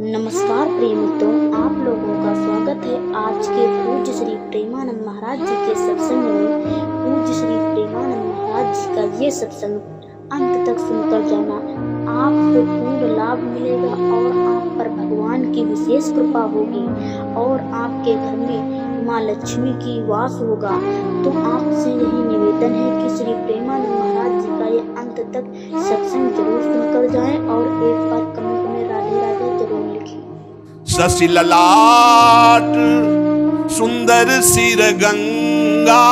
नमस्कार प्रिय मित्रों, आप लोगों का स्वागत है आज के पूज्य श्री प्रेमानंद महाराज जी के सत्संग में। पूज्य श्री प्रेमानंद महाराज जी का ये सत्संग अंत तक सुनकर जाना, आपको पूर्ण लाभ मिलेगा और आप पर भगवान की विशेष कृपा होगी और आपके घर में माँ लक्ष्मी की वास होगा। तो आपसे यही निवेदन है कि श्री प्रेमानंद महाराज जी का ये अंत तक सत्संग जरूर सुनकर जाएं और एक बार कमेंट में राधे राधे जरूर लिखें। शशि ललाट सुंदर सिर गंगा,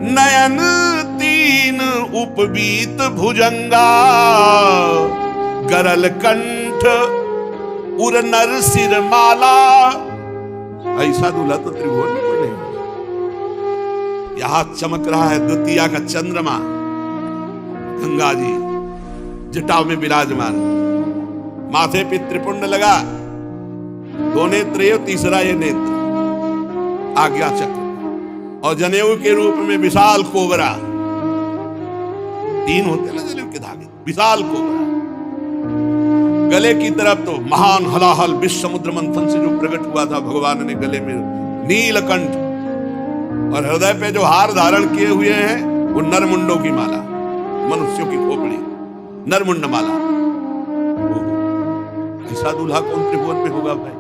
नयन तीन उपबीत भुजंगा, गरल कंठ उर नर सिर माला। ऐसा दूल्हा तो त्रिभुवन में कोई नहीं। यहां चमक रहा है द्वितीया का चंद्रमा, गंगा जी जटाओं में विराजमान, माथे पे त्रिपुंड लगा, दो नेत्र ये, तीसरा ये नेत्र आज्ञा चक्र, और जनेऊ के रूप में विशाल कोबरा, तीन होते ना जनेऊ के धागे, विशाल कोबरा। गले की तरफ तो महान हलाहल विश्व समुद्र मंथन से जो प्रकट हुआ था भगवान ने गले में नीलकंठ, और हृदय पे जो हार धारण किए हुए हैं वो नरमुंडों की माला, मनुष्यों की खोपड़ी, नरमुंड माला। ऐसा दूल्हा कौन त्रिभुवन में होगा भाई।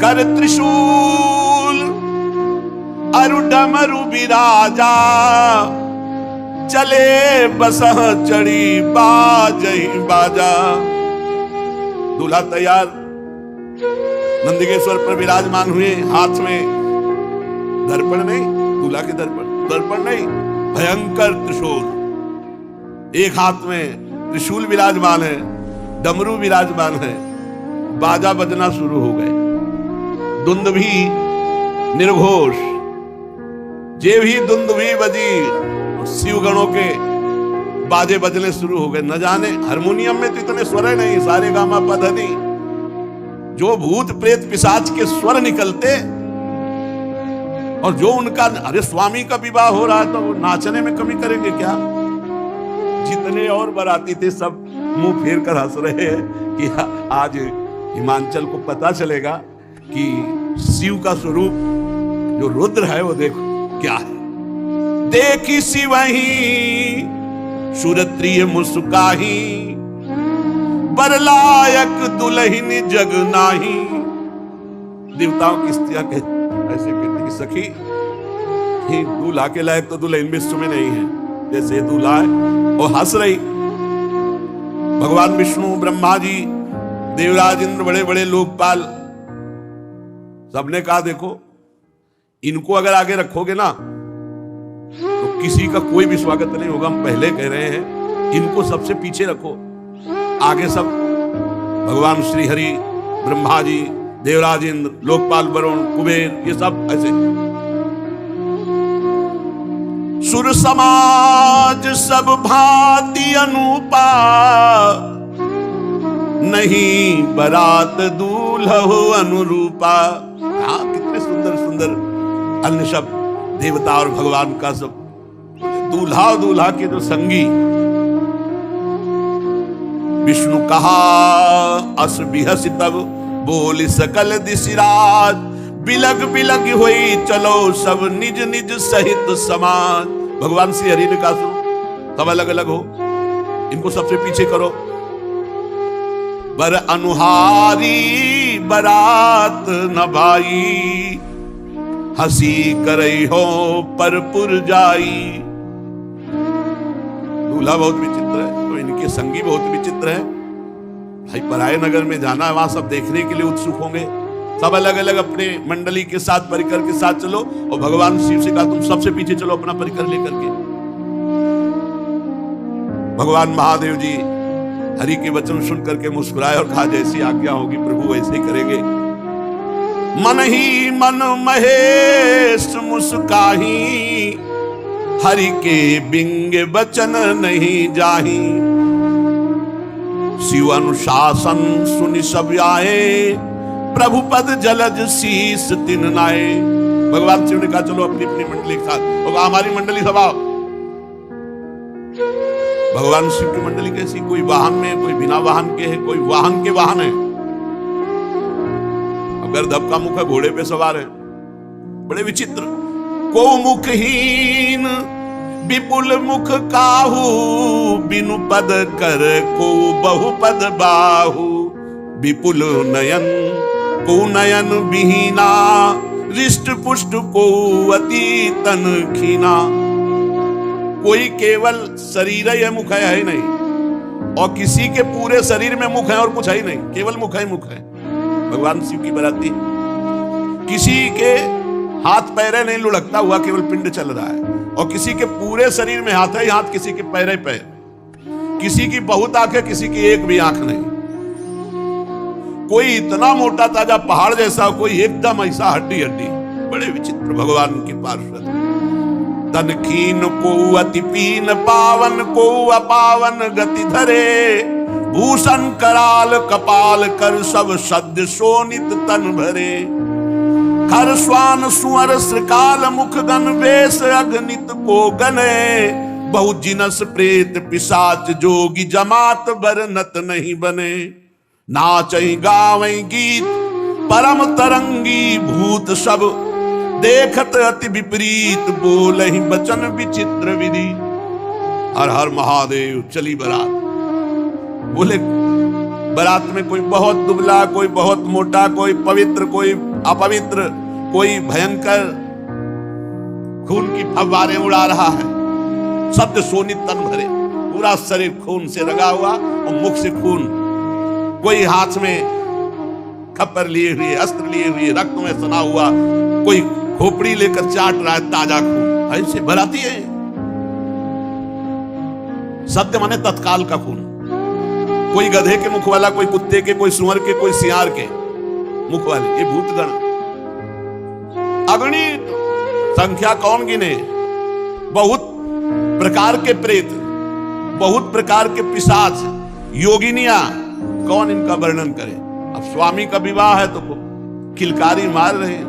कर त्रिशूल अरु डमरु बिराजा, चले बसह चढ़ी बाजही बाजा। दूल्हा तैयार नंदिकेश्वर पर विराजमान हुए, हाथ में दर्पण नहीं, दूल्हा के दर्पण नहीं, भयंकर त्रिशूल, एक हाथ में त्रिशूल विराजमान है, डमरू विराजमान है, बाजा बजना शुरू हो गए, धुंद भी निर्घोष, जे भी धुंद भी बजी, शिवगणों के बाजे बजने शुरू हो गए। न जाने हारमोनियम में तो इतने स्वर नहीं, सारे गामा पधनी, जो भूत प्रेत पिशाच के स्वर निकलते, और जो उनका, अरे स्वामी का विवाह हो रहा है तो वो नाचने में कमी करेंगे क्या। जितने और बाराती थे सब मुंह फेर कर हंस रहे हैं कि आज हिमांचल को पता चलेगा कि शिव का स्वरूप जो रुद्र है वो देखो क्या है। देखी शिवही सुरत्रिय मुस्काही, बरलायक दुल्हन जग नाही। देवताओं की स्त्रियां ऐसे कहती कि सखी, दूल्हा के लायक तो दुल्हन विश्व में नहीं है, जैसे दूल्हा है। वो हंस रही। भगवान विष्णु, ब्रह्मा जी, देवराज इंद्र, बड़े बड़े लोकपाल, सबने कहा देखो इनको अगर आगे रखोगे ना तो किसी का कोई भी स्वागत नहीं होगा। हम पहले कह रहे हैं इनको सबसे पीछे रखो, आगे सब भगवान श्री हरि, ब्रह्मा जी, देवराज इंद्र, लोकपाल वरुण, कुबेर, ये सब ऐसे। सुर समाज सब भांति अनूपा, नहीं बरात दूल्हो अनुरूपा। हाँ, कितने सुंदर सुंदर अन्य शब्द, देवता और भगवान का सब। दूल्हा और दूल्हा के जो संगी, विष्णु कहा अस बिहस तब, बोली सकल दिशिराज, बिलग बिलग हुई चलो सब निज निज सहित समाज। भगवान श्री हरि ने कहा सुनो, सब अलग अलग हो, इनको सबसे पीछे करो। बर अनुहारी बरात न भाई, हंसी करई हो पर पुर जाई। दूल्हा बहुत विचित्र है, तो इनके संगी बहुत विचित्र है भाई। पराये नगर में जाना है, वहां सब देखने के लिए उत्सुक होंगे, सब अलग अलग अपने मंडली के साथ, परिकर के साथ चलो। और भगवान शिव से कहा तुम सबसे पीछे चलो अपना परिकर लेकर के। भगवान महादेव जी हरि के वचन सुन करके मुस्कुराए और कहा जैसी आज्ञा होगी प्रभु वैसे ही करेंगे। मन ही मन महेश मुस्काही, हरि के बिंग वचन नहीं जाही। शिव अनुशासन सुनि सब आए, प्रभु पद जलज शीस तिन नाए। भगवान शिव ने कहा चलो अपनी अपनी मंडली के साथ, और हमारी मंडली सब आओ। भगवान शिव की मंडली कैसी, कोई वाहन में, कोई बिना वाहन के है, कोई वाहन के वाहन है। अगर धब का मुख है, घोड़े पे सवार है, बड़े विचित्र। को मुखहीन विपुल मुख काहू, बिनु पद कर को बहु पद बाहू। विपुल नयन को नयन विहीना, रिष्ट पुष्ट को अति तन खीना। कोई केवल शरीर है मुख है नहीं, और किसी के पूरे शरीर में मुख है और कुछ है ही नहीं, केवल मुख है मुख है। भगवान शिव की बराती, किसी के हाथ पैरे नहीं लुढ़कता हुआ, केवल पिंड चल रहा है, और किसी के पूरे शरीर में हाथ है हाथ, किसी के पैरे पैर, किसी की बहुत आंख है, किसी की एक भी आंख नहीं। कोई इतना मोटा ताजा पहाड़ जैसा, कोई एकदम ऐसा हड्डी हड्डी। बड़े विचित्र भगवान की पार्षद। तन खीन को अति पीन, पावन को अपावन गति धरे। भूषण कराल कपाल कर, सब सद्य शोणित तन भरे। खर स्वान सुअर श्रृकाल, मुख गण वेश अगणित को गने। बहुत जिनस प्रेत पिशाच, जोगी जमात बरनत नहीं बने। नाचई गावई गीत परम तरंगी, भूत सब देखत अति विपरीत। बोलहि बचन विचित्र विधि, हर हर महादेव। चली बारात, बोले बारात में कोई बहुत दुबला, कोई बहुत मोटा, कोई पवित्र, कोई अपवित्र, कोई भयंकर खून की फव्वारें उड़ा रहा है। सत्य सोनित तन भरे, पूरा शरीर खून से रंगा हुआ और मुख से खून। कोई हाथ में खप्पर लिए हुए, अस्त्र लिए हुए, रक्त में सना हुआ, कोई खोपड़ी लेकर चाट रहा है ताजा खून। ऐसे बराती है। सत्य माने तत्काल का खून। कोई गधे के मुख वाला, कोई कुत्ते के, कोई सुअर के, कोई सियार के मुख वाले। ये भूतगण अगणित, संख्या कौन गिने। बहुत प्रकार के प्रेत, बहुत प्रकार के पिशाच, योगिनियां, कौन इनका वर्णन करे। अब स्वामी का विवाह है तो किलकारी मार रहे हैं,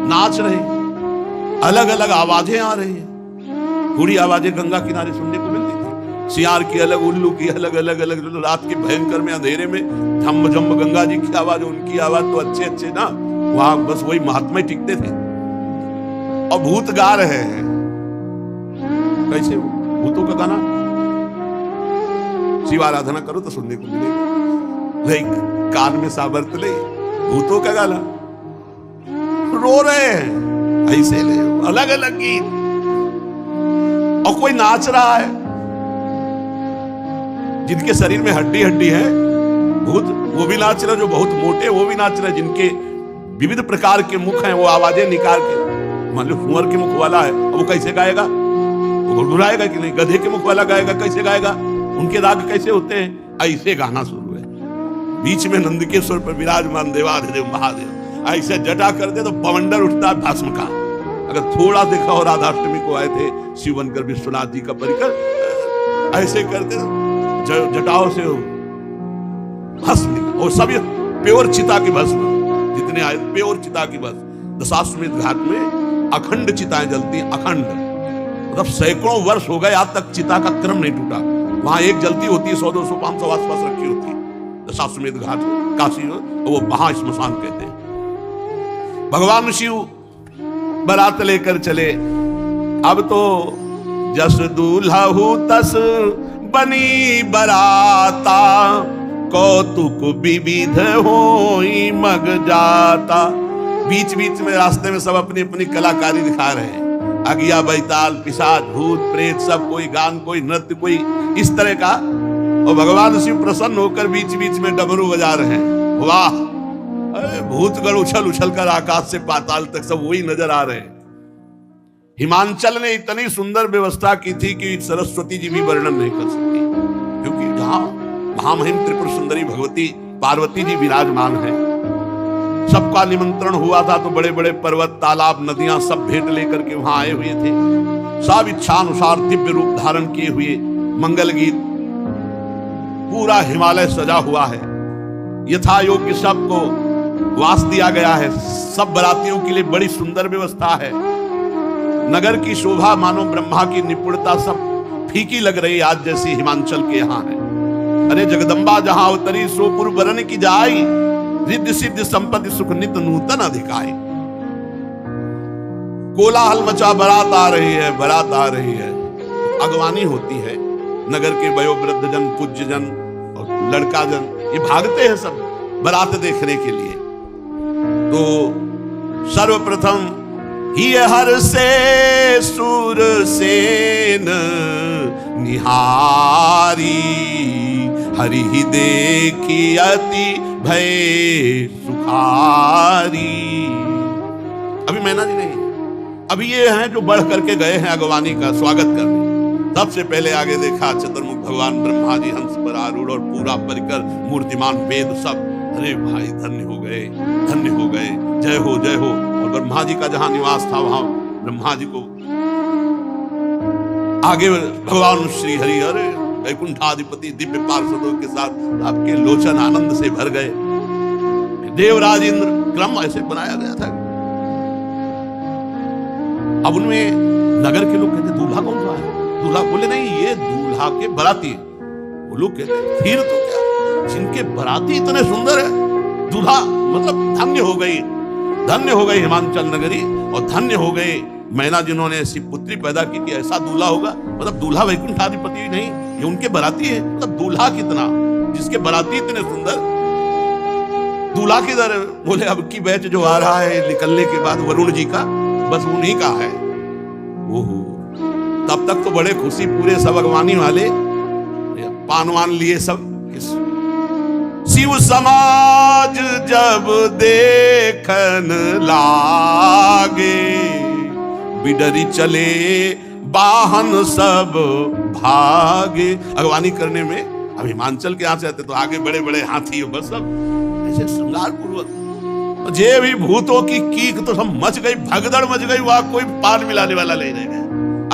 नाच रहे हैं, अलग अलग आवाजें आ रही हैं। थोड़ी आवाजें गंगा किनारे सुनने को मिलती थी, सियार की अलग, उल्लू की अलग, अलग अलग। रात के भयंकर में अंधेरे में झम्ब झम्ब गंगा जी की आवाज, उनकी आवाज तो अच्छे अच्छे ना, वहां बस वही महात्मा टिकते थे। और भूत गा रहे हैं। कैसे भूतों का गाना, शिव आराधना करो तो सुनने को मिलेगा। कान में साबर्त ले, भूतों का गाना, रो रहे हैं ऐसे ले, अलग अलग गीत। और कोई नाच रहा है, जिनके शरीर में हड्डी हड्डी है भूत, वो भी नाच रहे। जो बहुत मोटे वो भी नाच रहे। जिनके विविध प्रकार के मुख हैं, वो आवाजें निकाल के, मान लो कुंवर के मुख वाला है, वो कैसे गाएगा, वो गुड़गुड़ाएगा कि नहीं। गधे के मुख वाला गाएगा, कैसे गाएगा, उनके राग कैसे होते हैं। ऐसे गाना शुरू है। बीच में नंदकेश्वर पर विराजमान देवाधिदेव महादेव ऐसे जटा करते तो बवंडर उठता भस्म का। अगर थोड़ा देखा हो, राधाष्टमी को आए थे शिव बनकर विश्वनाथ जी का परिकर, ऐसे करते जटाओं से भस्म, और सब प्योर चिता की भस्म, जितने आए प्योर चिता की भस्म। दशाश्वमेध घाट में अखंड चिताएं जलती, अखंड, मतलब सैकड़ों वर्ष हो गए आज तक चिता का क्रम नहीं टूटा। वहां एक जलती होती है, 100, 200, 500 आसपास रखी होती है। दशाश्वमेध घाट काशी में, वो महाश्मशान कहते हैं। भगवान शिव बारात लेकर चले। अब तो जस दूल्हा तस बनी बराता, कौतुक विविध होई मग जाता। बीच बीच में रास्ते में सब अपनी अपनी कलाकारी दिखा रहे हैं। अगिया, बैताल, पिशाच, भूत, प्रेत, सब, कोई गान, कोई नृत्य, कोई इस तरह का। और भगवान शिव प्रसन्न होकर बीच बीच में डमरू बजा रहे हैं। वाह, अरे भूतगण उछल उछल कर आकाश से पाताल तक सब वही नजर आ रहे हैं। हिमांचल ने इतनी सुंदर व्यवस्था की थी कि सरस्वती जी भी वर्णन नहीं कर सकती, क्योंकि जहां महामहिम त्रिपुर सुंदरी भगवती पार्वती जी विराजमान है। सबका निमंत्रण हुआ था, तो बड़े बड़े पर्वत, तालाब, नदियां सब भेंट लेकर के वहां आए हुए थे। सब इच्छानुसार दिव्य रूप धारण किए हुए, मंगल गीत, पूरा हिमालय सजा हुआ है। यथा योग्य सबको वास दिया गया है। सब बरातियों के लिए बड़ी सुंदर व्यवस्था है। नगर की शोभा मानो ब्रह्मा की निपुणता, सब फीकी लग रही आज जैसी हिमांचल के यहाँ है। अरे जगदम्बा जहां अवतरी सो पूर्व वरन की जाई, रिद्धि सिद्धि संपत्ति सुख नित नूतन अधिकाई। कोलाहल मचा, बारात आ रही है, बारात आ रही है। अगवानी होती है, नगर के वयोवृद्ध जन, पूज्य जन और लड़का जन ये भागते हैं सब बारात देखने के लिए। तो सर्वप्रथम ही हर से सूर सेन निहारी, हरि ही देखी अति भय सुखारी। अभी मैना जी नहीं, अभी ये हैं जो बढ़ करके गए हैं अगवानी का स्वागत करने। सबसे पहले आगे देखा चतुर्मुख भगवान ब्रह्मा जी हंस पर आरूढ़ और पूरा परिकर मूर्तिमान वेद सब। अरे भाई धन्य हो गए, धन्य हो गए, जय हो जय हो। और ब्रह्मा जी का जहां निवास था वहां ब्रह्मा जी को आगे भगवान श्री हरि अरे वैकुंठाधिपति दिव्य पार्षदों के साथ आपके लोचन आनंद से भर गए। देवराज इंद्र क्रम ऐसे बनाया गया था। अब उनमें नगर के लोग कहते दूल्हा कौन सा है? दूल्हा बोले नहीं ये दूल्हा के बराती। वो लोग कहते फिर तो क्या, जिनके बराती इतने सुंदर है दूल्हा, मतलब धन्य हो गई, धन्य हो गई हिमांचल नगरी और धन्य हो गई मैना जिन्होंने ऐसी पुत्री पैदा की कि ऐसा दूल्हा होगा। मतलब दूल्हा वैकुंठाधिपति नहीं, ये उनके बराती है। मतलब दूल्हा कितना, जिसके बराती इतने सुंदर, दूल्हा किधर? बोले अब की बैच जो आ रहा है निकलने के बाद वरुण जी का, बस उन्हीं का है। ओहो, तब तक तो बड़े खुशी पूरे सब अगवानी वाले पानवान लिए सब। शिव समाज जब देखन लागे, बिडरी चले वाहन सब भागे। अगवानी करने में अब हिमांचल के यहाँ से आते तो आगे बड़े बड़े हाथी बस सब ऐसे श्रृंगार पूर्वक। जे भी भूतों की कीक तो सब मच गई, भगदड़ मच गई, वहां कोई पार मिलाने वाला नहीं रह गया।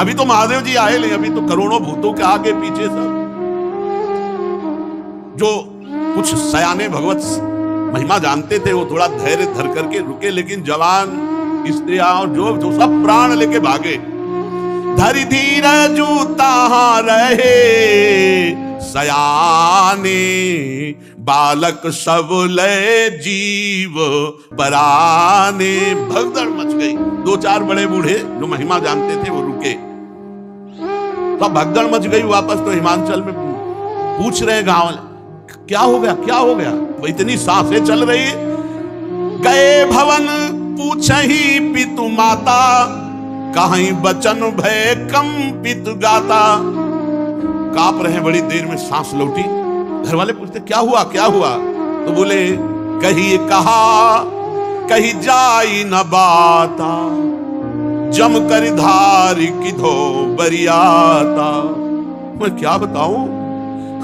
अभी तो महादेव जी आए नहीं, अभी तो करोड़ों भूतों के आगे पीछे सब। जो कुछ सयाने भगवत महिमा जानते थे वो थोड़ा धैर्य धर करके रुके, लेकिन जवान स्त्रियां और जो सब प्राण लेके भागे। धरि धीरजु ताहां रहे सयाने, बालक सब ले जीव पराने। भगदड़ मच गई। दो चार बड़े बूढ़े जो महिमा जानते थे वो रुके, तो भगदड़ मच गई। वापस तो हिमांचल में पूछ रहे गांव वाले क्या हो गया, क्या हो गया? इतनी सांसें चल रही। गए भवन पूछहि पितु माता, कहीं बचन भय कंपित गाता। कांप रहे, बड़ी देर में सांस लौटी। घर वाले पूछते क्या हुआ, क्या हुआ? तो बोले कहीं कहा कहीं जाई न बाता, जम कर धारी किधो बरियाता। मैं क्या बताऊं,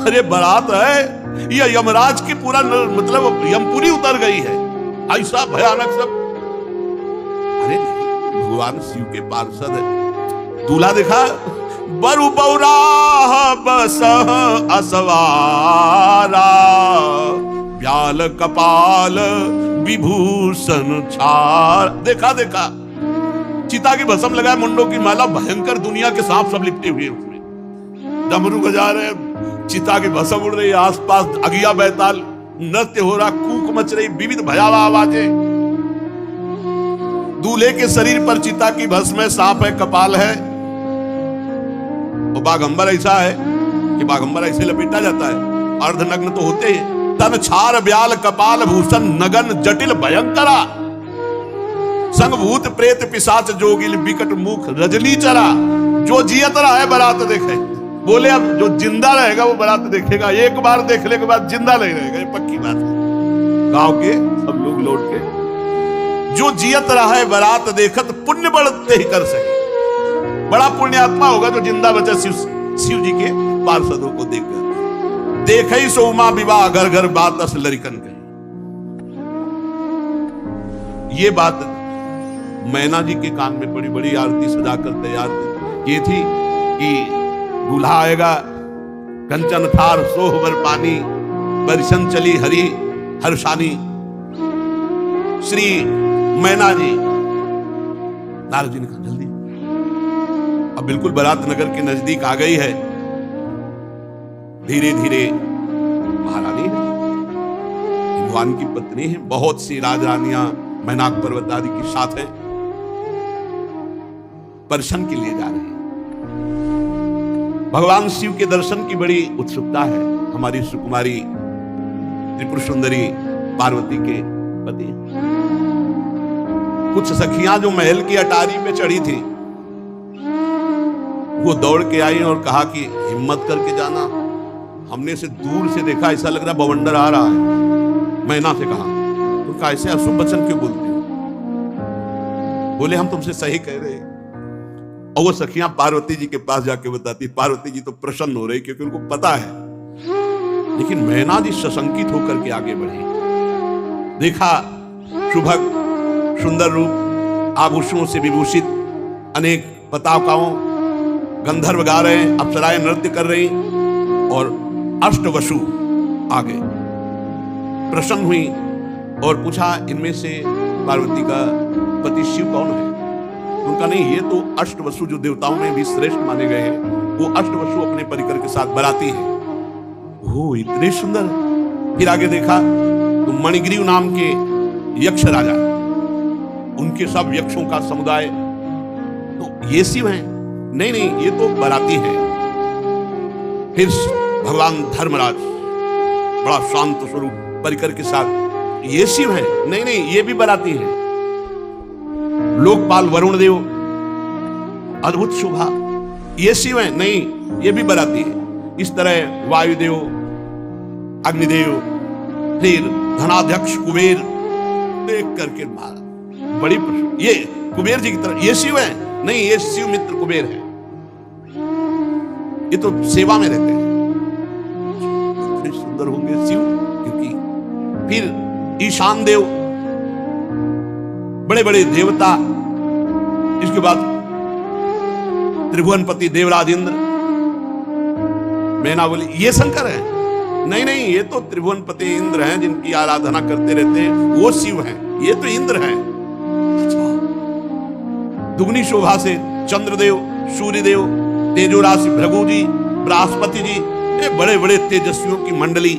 अरे बारात है या यमराज की पूरा मतलब यमपुरी उतर गई है, ऐसा भयानक सब। अरे भगवान शिव के पार्षद है। दूल्हा देखा, बरु बौरा बस असवारा, ब्याल कपाल विभूषण छार। देखा देखा चिता की भस्म लगाए, मुंडों की माला, भयंकर दुनिया के सांप सब लिपटे हुए उसमें। डमरू बजा रहे, चिता की भस्म उड़ रही, आसपास अगिया बैताल नृत्य हो रहा, कूक मच रही, विविध भयावह आवाजें। दूल्हे के शरीर पर चिता की भस्म है, सांप है, कपाल है। और बाघंबर ऐसा है कि बाघंबर ऐसे लपेटा जाता है, अर्धनग्न तो होते ही। तन छार ब्याल कपाल भूषण नगन जटिल भयंकरा, संग भूत प्रेत पिशाच जोगिल विकट मुख रजनी चरा। जो जियत रहा है बारात देखे। बोले अब जो जिंदा रहेगा वो बारात देखेगा, एक बार देखने के बाद जिंदा नहीं रहेगा, ये पक्की बात है। गांव के सब लोग लौट के, जो जियत रहा है बारात देखत, पुण्य बढ़ते ही कर सके। बड़ा पुण्यात्मा होगा जो जिंदा बचा शिव जी के पार्षदों को देखकर। देख ही सो उमा विवाह घर घर बात अस लरिकन कही। ये बात मैना जी के कान में पड़ी, बड़ी आरती सजाकर तैयार की थी कि दूल्हा आएगा, कंचन थार सोहबर पानी, बरसन चली हरी हर्षानी। श्री मैना जी, नारद जी ने कहा जल्दी। अब बिल्कुल बारात नगर के नजदीक आ गई है। धीरे धीरे महारानी है, भगवान की पत्नी है, बहुत सी राजरानियां मैनाक पर्वत आदि के साथ है, दर्शन के लिए जा रहे हैं। भगवान शिव के दर्शन की बड़ी उत्सुकता है। हमारी सुकुमारी त्रिपुर सुंदरी पार्वती के पति, कुछ सखियां जो महल की अटारी पे चढ़ी थी, वो दौड़ के आई और कहा कि हिम्मत करके जाना, हमने से दूर से देखा, ऐसा लग रहा बवंडर आ रहा है। मैना से कहा, तो कहा ऐसे अशुभ वचन क्यों बोलते हो? बोले हम तुमसे सही कह रहे हैं। और वो सखियां पार्वती जी के पास जाके बताती, पार्वती जी तो प्रसन्न हो रही क्योंकि उनको पता है। लेकिन मैना जी सशंकित होकर के आगे बढ़ी, देखा सुभग सुंदर रूप, आभूषणों से विभूषित अनेक पताकाओं, गंधर्व गा रहे, अप्सराएं नृत्य कर रही और अष्टवसु आगे प्रसन्न हुई और पूछा इनमें से पार्वती का पति शिव कौन है? उनका नहीं, ये तो अष्टवसु जो देवताओं में भी श्रेष्ठ माने गए हैं, वो अष्टवसु अपने परिकर के साथ बराती है। वो इतने सुंदर। फिर आगे देखा तो मणिग्रीव नाम के यक्ष राजा, उनके सब यक्षों का समुदाय, तो ये शिव हैं? नहीं नहीं, ये तो बराती है। फिर भगवान धर्मराज बड़ा शांत स्वरूप परिकर के साथ, ये शिव हैं? नहीं नहीं, ये भी बराती है। लोकपाल वरुण देव, अद्भुत शोभा, ये शिव हैं? नहीं, ये भी बराती है। इस तरह वायुदेव, अग्निदेव, फिर धनाध्यक्ष कुबेर, देख करके मारा बड़ी प्रश्न, ये कुबेर जी की तरह, ये शिव हैं? नहीं, ये शिव मित्र कुबेर है, ये तो सेवा में रहते हैं। इतने सुंदर होंगे शिव, क्योंकि फिर ईशान देव, बड़े बड़े देवता, इसके बाद त्रिभुवनपति देवराज इंद्र। मैना बोली ये शंकर है? नहीं नहीं, ये तो त्रिभुवनपति इंद्र हैं, जिनकी आराधना करते रहते हैं, वो शिव हैं, ये तो इंद्र हैं। अच्छा। दुगनी शोभा से चंद्रदेव, सूर्यदेव, तेजोराशि भृगु जी, बृहस्पति जी, ये बड़े बड़े तेजस्वियों की मंडली,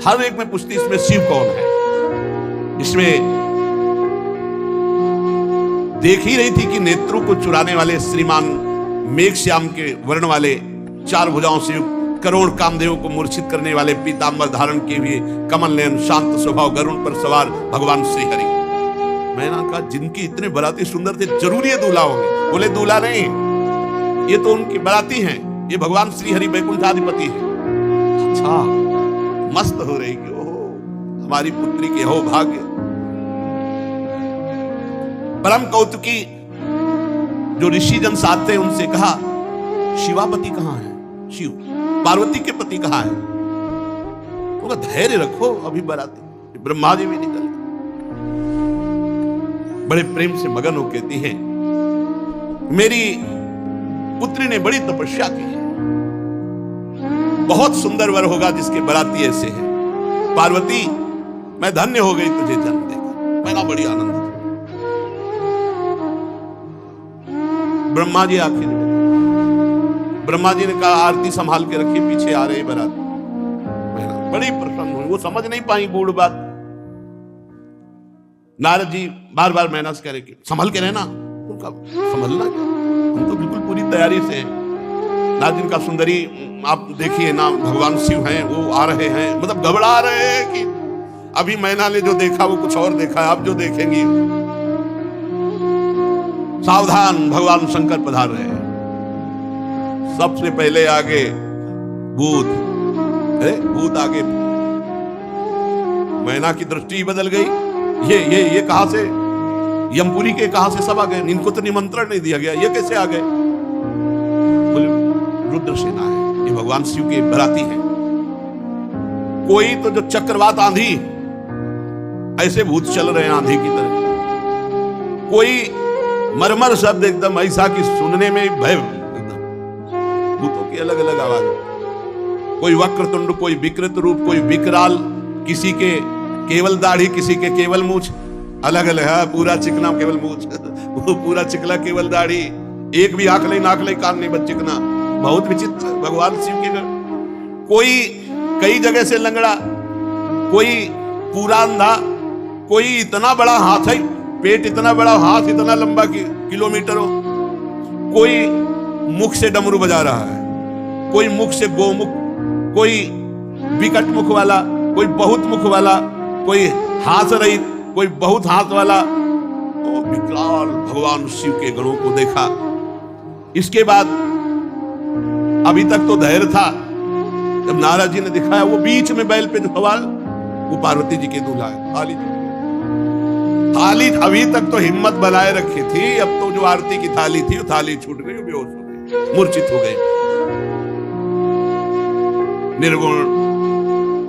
हर एक में पूछती इसमें शिव कौन है। इसमें देख ही रही थी कि नेत्रों को चुराने वाले श्रीमान मेघश्याम के वर्ण वाले, चार भुजाओं से करोड़ कामदेवों को मूर्छित करने वाले, पीतांबर धारण किए हुए, कमल नयन, शांत स्वभाव, गरुड़ पर सवार भगवान श्री हरि। मैंने कहा जिनकी इतने बराती सुंदर थे, जरूर ये दूल्हा होंगे। बोले दूल्हा नहीं, ये तो उनकी बराती हैं, ये भगवान श्री हरि वैकुंठाधिपति है। अच्छा, मस्त हो रही कि ओहो हमारी पुत्री के हो भाग्य। परम कौतुकी जो ऋषि जन साथ थे, उनसे कहा शिवापति कहां है? शिव, पार्वती के पति कहां है? तो धैर्य रखो, अभी बराती। ब्रह्मा जी भी निकल बड़े प्रेम से मगन हो कहती हैं, मेरी पुत्री ने बड़ी तपस्या की है, बहुत सुंदर वर होगा जिसके बराती ऐसे हैं। पार्वती, मैं धन्य हो गई तुझे जन्म देकर, मैं ना बड़ी आनंद। ब्रह्मा जी आखिर, ब्रह्मा जी ने कहा आरती संभाल के रखिए, पीछे आ रहे बारात। बड़ी प्रसन्न हुई, वो समझ नहीं पाई गूढ़ बात। नारद जी बार बार मैना से कह रहे कि संभल के रहना। उनका संभलना क्या, हम तो बिल्कुल पूरी तैयारी से हैं। नारद जी का सुंदरी आप देखिए ना, भगवान शिव हैं, वो आ रहे हैं, मतलब घबरा रहे हैं कि अभी मैना ने जो देखा वो कुछ और देखा है, आप जो देखेंगी। सावधान, भगवान शंकर पधार रहे हैं। सबसे पहले आगे भूत, भूत आगे। मैना की दृष्टि ही बदल गई। ये कहां से, यमपुरी के कहां से सब आ गए? इनको तो निमंत्रण नहीं दिया गया, ये कैसे आ गए? बोले रुद्र सेना है, ये भगवान शिव के बराती है। कोई तो जो चक्रवात आंधी, ऐसे भूत चल रहे हैं आंधी की तरह। कोई मरमर शब्द एकदम ऐसा कि सुनने में भय, भूतों की अलग अलग आवाज। कोई वक्रतुंड, कोई विकृत रूप, कोई विकराल, किसी के केवल दाढ़ी, किसी के केवल मूछ, अलग अलग है। पूरा चिकना केवल मूछ, वो पूरा चिकला केवल दाढ़ी, एक भी आंख नहीं, नाक नहीं, कान नहीं, बच्चे का ना। बहुत विचित्र भगवान शिव के घर। कोई कई जगह से लंगड़ा, कोई पूरा अंधा, कोई इतना बड़ा हाथ है, पेट इतना बड़ा, हाथ इतना लंबा कि किलोमीटरों, कोई मुख से डमरू बजा रहा है, कोई मुख से गोमुख, कोई विकट मुख वाला, कोई बहुत मुख वाला, कोई हाथ रहित, कोई बहुत हाथ वाला। तो विकराल भगवान शिव के गणों को देखा। इसके बाद अभी तक तो धैर्य था, जब नारद जी ने दिखाया वो बीच में बैल पे जो सवाल, वो पार्वती जी के दूल्हा है। थाली अभी तक तो हिम्मत बनाए रखी थी, अब तो जो आरती की थाली थी वो थाली छूट गई, बेहोश हो गई, मूर्छित हो गए। निर्गुण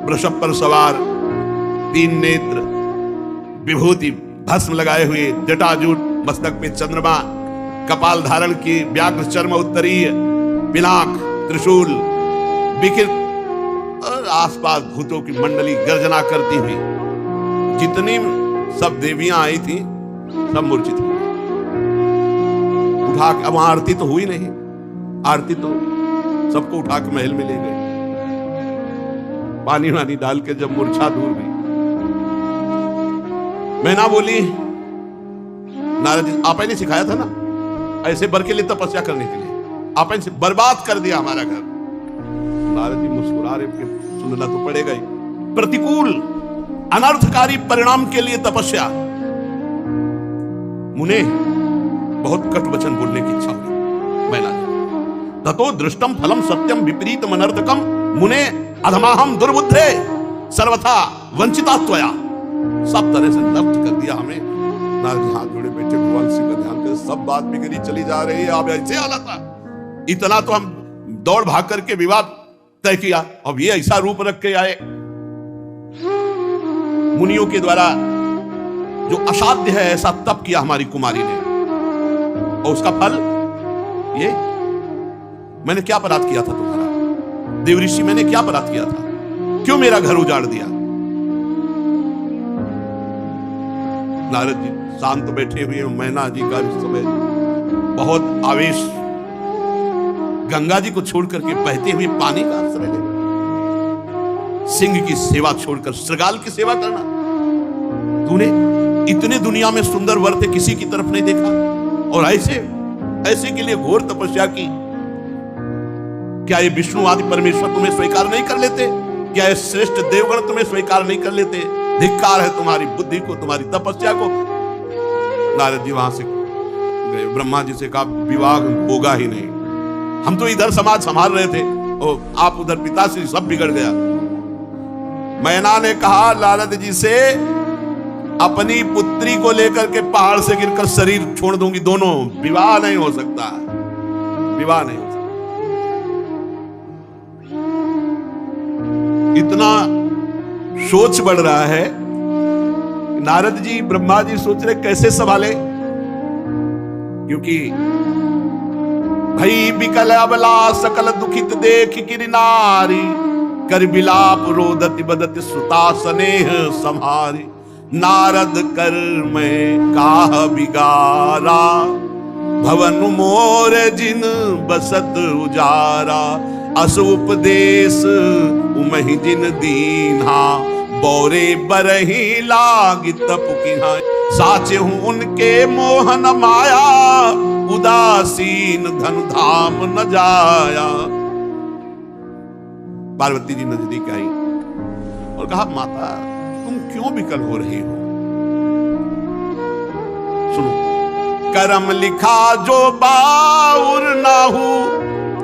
वृषभ पर सवार, 3 नेत्र, विभूति भस्म लगाए हुए, जटाजूट, मस्तक पे चंद्रमा, कपाल धारण की, व्याघ्र चर्म उत्तरीय, पिनाक, त्रिशूल, विकृत, और आसपास भूतों की मंडली गर्जना करती हुई, जितनी सब देवियां आई थी सब मूर्छित हुई। उठा के, अब आरती तो हुई नहीं, आरती तो सबको उठा के महल में ले गए, पानी वानी डाल के जब मूर्छा दूर हुई। मैना बोली, नारद जी आपने नहीं सिखाया था ना ऐसे बर के लिए तपस्या करने के लिए, आपने से बर्बाद कर दिया हमारा घर। नारद जी मुस्कुरा रहे, सुनना तो पड़ेगा ही। प्रतिकूल अनर्थकारी परिणाम के लिए तपस्या। मुने बहुत कटु वचन बोलने की इच्छा हुई मैना जी। ततो दृष्टम फलम सत्यम विपरीतम अनर्थकम मुने अधमाहम दुर्बुद्धे सर्वथा वंचिता त्वया। सब तरह से नष्ट कर दिया हमें। नारद हाथ जोड़े बैठे, भगवान शिव का ध्यान कर, सब बात बिगड़ी चली जा रही है, अब ऐसे हालत है। इतना तो हम दौड़ भाग करके विवाद तय किया, अब ये ऐसा रूप रख के आए। मुनियों के द्वारा जो असाध्य है ऐसा तप किया हमारी कुमारी ने, और उसका फल ये, मैंने क्या अपराध किया था तुम्हारा देवऋषि, मैंने क्या अपराध किया था, क्यों मेरा घर उजाड़ दिया। नारद जी शांत बैठे हुए, मैना जी का इस समय बहुत आवेश, गंगा जी को छोड़ करके बहते हुए पानी का आश्रय लेना, सिंह की सेवा छोड़कर श्रृगाल की सेवा करना। तूने इतने दुनिया में सुंदर वर थे, किसी की तरफ नहीं देखा, और ऐसे के लिए घोर तपस्या की। क्या ये विष्णु आदि परमेश्वर तुम्हें स्वीकार नहीं कर लेते? क्या ये श्रेष्ठ देवगण तुम्हें स्वीकार नहीं कर लेते? धिक्कार है तुम्हारी बुद्धि को, तुम्हारी तपस्या को। नारद जी वहां से गए, ब्रह्मा जी से कहा विवाह होगा ही नहीं, हम तो इधर समाज संभाल रहे थे और आप उधर पिताश्री, सब बिगड़ गया। मैना ने कहा नारद जी से, अपनी पुत्री को लेकर के पहाड़ से गिरकर शरीर छोड़ दूंगी, दोनों, विवाह नहीं हो सकता, विवाह नहीं हो सकता। इतना सोच बढ़ रहा है। नारद जी, ब्रह्मा जी सोच रहे कैसे संभाले, क्योंकि भई विकल अबला सकल दुखित देख गिरि नारी, कर बिलाप रोदति बदति सुता स्नेह संहारी। नारद कर मैं काह बिगारा, भवन मोर जिन बसत उजारा। अस उपदेश उमहि जिन दीन्हा, बौरे बरही लाग तप किन्हा। साचे हूं उनके मोहन माया, उदासीन धन धाम न जाया। पार्वती जी नजदीक आई और कहा, माता तुम क्यों विकल हो रही हो? सुनो, करम लिखा जो बाउर नाहू,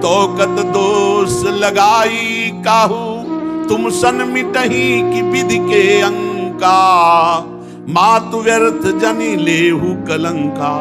तो कत दोष लगाई काहू। तुम सन मिटही की विधि के अंका, मातु व्यर्थ जनि लेहु कलंका।